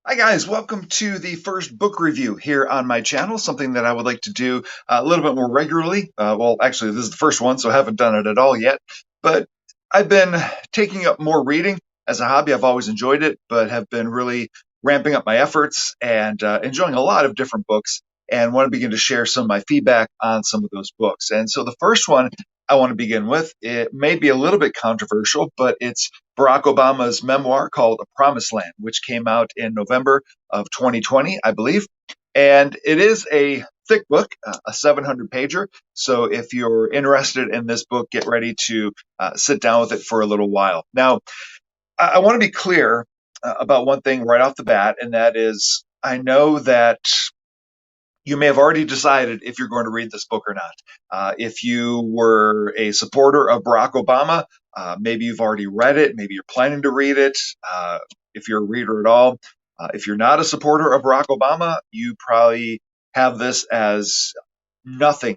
Hi guys, welcome to the first book review here on my channel, something that I would like to do a little bit more regularly. Well, actually, this is the first one, so I haven't done it at all yet. But I've been taking up more reading as a hobby. I've always enjoyed it, but have been really ramping up my efforts and enjoying a lot of different books and want to begin to share some of my feedback on some of those books. And so the first one I want to begin with, it may be a little bit controversial, but it's Barack Obama's memoir called A Promised Land, which came out in November of 2020, I believe. And it is a thick book, a 700 pager. So if you're interested in this book, get ready to sit down with it for a little while. Now, I want to be clear about one thing right off the bat, and that is I know that you may have already decided if you're going to read this book or not. If you were a supporter of Barack Obama, maybe you've already read it, maybe you're planning to read it, if you're a reader at all. If you're not a supporter of Barack Obama, you probably have this as nothing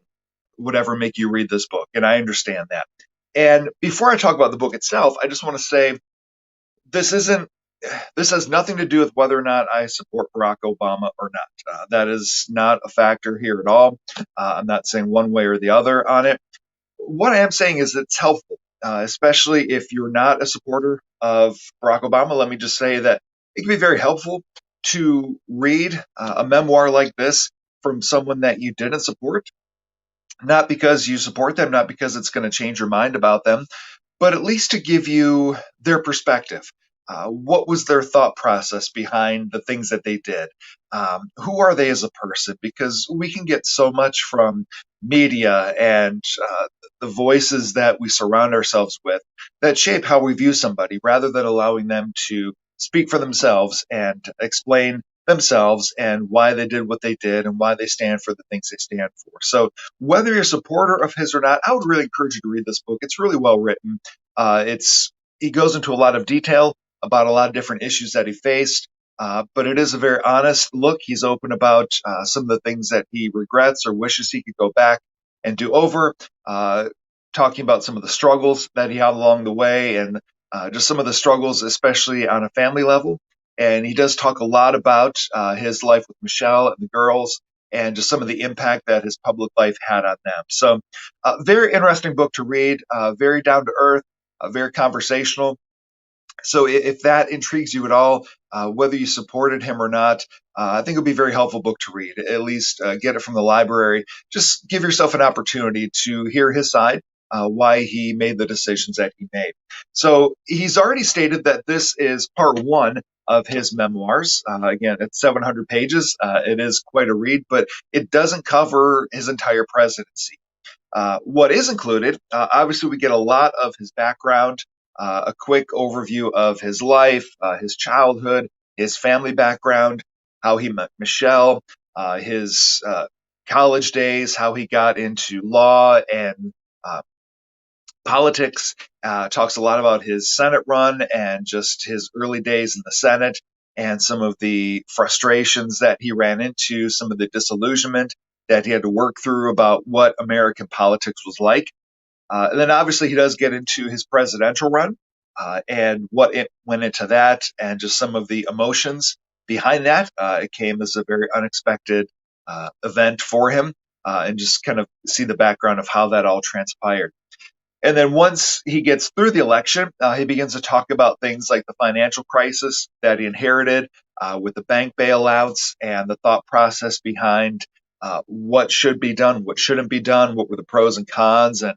would ever make you read this book, and I understand that. And before I talk about the book itself, I just want to say this isn't this has nothing to do with whether or not I support Barack Obama or not. That is not a factor here at all. I'm not saying one way or the other on it. What I am saying is it's helpful, especially if you're not a supporter of Barack Obama. Let me just say that it can be very helpful to read a memoir like this from someone that you didn't support, not because you support them, not because it's going to change your mind about them, but at least to give you their perspective. What was their thought process behind the things that they did? Who are they as a person? Because we can get so much from media and the voices that we surround ourselves with that shape how we view somebody rather than allowing them to speak for themselves and explain themselves and why they did what they did and why they stand for the things they stand for. So, whether you're a supporter of his or not, I would really encourage you to read this book. It's really well written. It's he goes into a lot of detail about a lot of different issues that he faced, but it is a very honest look. He's open about some of the things that he regrets or wishes he could go back and do over, talking about some of the struggles that he had along the way and just some of the struggles, especially on a family level. And he does talk a lot about his life with Michelle and the girls and just some of the impact that his public life had on them. So, very interesting book to read, very down to earth, very conversational. So if that intrigues you at all, whether you supported him or not, I think it would be a very helpful book to read. At least get it from the library. Just give yourself an opportunity to hear his side, why he made the decisions that he made. So he's already stated that this is part one of his memoirs. Again, it's 700 pages. It is quite a read, but it doesn't cover his entire presidency. What is included, obviously, we get a lot of his background, a quick overview of his life, his childhood, his family background, how he met Michelle, his college days, how he got into law and uh, politics. Talks a lot about his Senate run and just his early days in the Senate and some of the frustrations that he ran into, some of the disillusionment that he had to work through about what American politics was like. And then obviously he does get into his presidential run and what it went into that and just some of the emotions behind that. It came as a very unexpected event for him and just kind of see the background of how that all transpired. And then once he gets through the election, he begins to talk about things like the financial crisis that he inherited with the bank bailouts and the thought process behind what should be done, what shouldn't be done, what were the pros and cons, and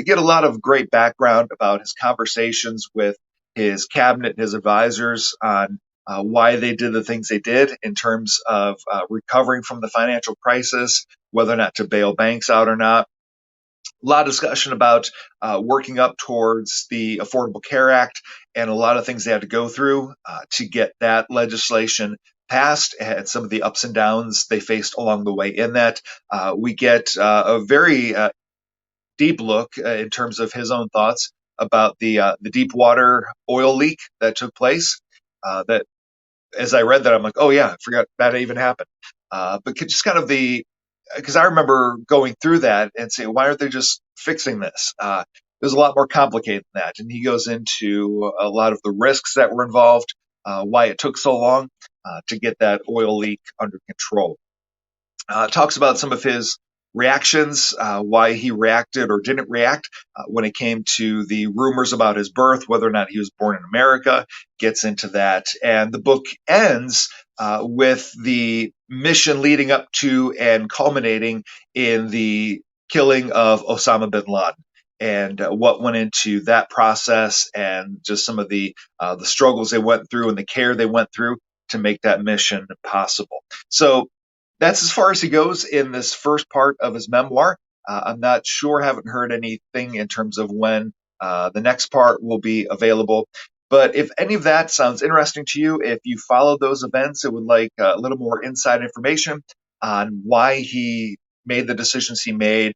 get a lot of great background about his conversations with his cabinet, his advisors on why they did the things they did in terms of recovering from the financial crisis, whether or not to bail banks out or not. A lot of discussion about working up towards the Affordable Care Act and a lot of things they had to go through to get that legislation passed and some of the ups and downs they faced along the way in that. We get a very deep look in terms of his own thoughts about the deep water oil leak that took place. That as I read that, I'm like, oh yeah, I forgot that even happened. But just kind of the because I remember going through that and saying, why aren't they just fixing this? It was a lot more complicated than that. And he goes into a lot of the risks that were involved, why it took so long. to get that oil leak under control. Talks about some of his reactions, why he reacted or didn't react when it came to the rumors about his birth, whether or not he was born in America, gets into that. And the book ends with the mission leading up to and culminating in the killing of Osama bin Laden. And what went into that process, and just some of the struggles they went through and the care they went through to make that mission possible. So that's as far as he goes in this first part of his memoir. I'm not sure, haven't heard anything in terms of when the next part will be available. But if any of that sounds interesting to you, if you followed those events and would like a little more inside information on why he made the decisions he made,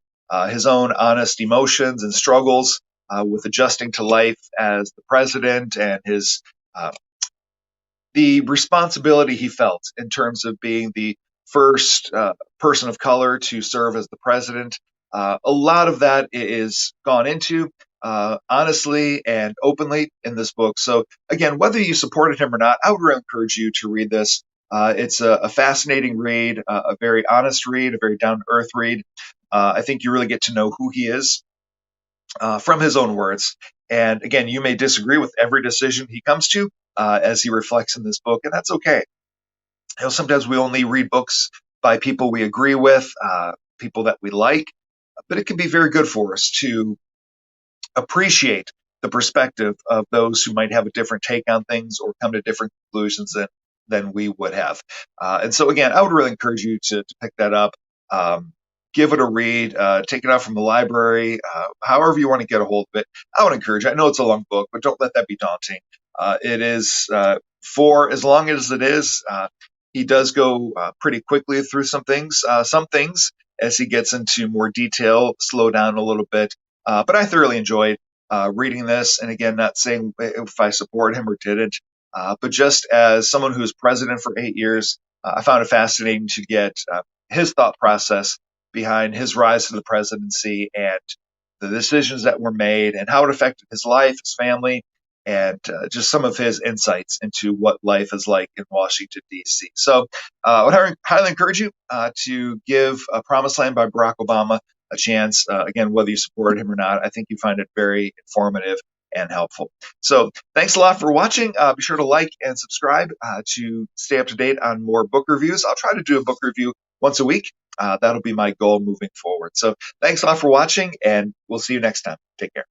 his own honest emotions and struggles with adjusting to life as the president, and his uh, the responsibility he felt in terms of being the first person of color to serve as the president. A lot of that is gone into honestly and openly in this book. So, again, whether you supported him or not, I would really encourage you to read this. It's a fascinating read, a very honest read, a very down to earth read. I think you really get to know who he is from his own words. And again, you may disagree with every decision he comes to as he reflects in this book, and that's okay. Sometimes we only read books by people we agree with, people that we like, but it can be very good for us to appreciate the perspective of those who might have a different take on things or come to different conclusions than we would have. And so, again, I would really encourage you to pick that up. Give it a read, take it out from the library, however you want to get a hold of it. I would encourage you. I know it's a long book, but don't let that be daunting. It is, for as long as it is, he does go pretty quickly through some things. Some things, as he gets into more detail, slow down a little bit. But I thoroughly enjoyed reading this. And again, not saying if I support him or didn't, but just as someone who was president for 8 years, I found it fascinating to get his thought process behind his rise to the presidency and the decisions that were made and how it affected his life, his family, and just some of his insights into what life is like in Washington, D.C. So I would highly encourage you to give Promised Land by Barack Obama a chance. Again, whether you support him or not, I think you find it very informative and helpful. So thanks a lot for watching. Be sure to like and subscribe to stay up to date on more book reviews. I'll try to do a book review once a week. That'll be my goal moving forward. So thanks a lot for watching, and we'll see you next time. Take care.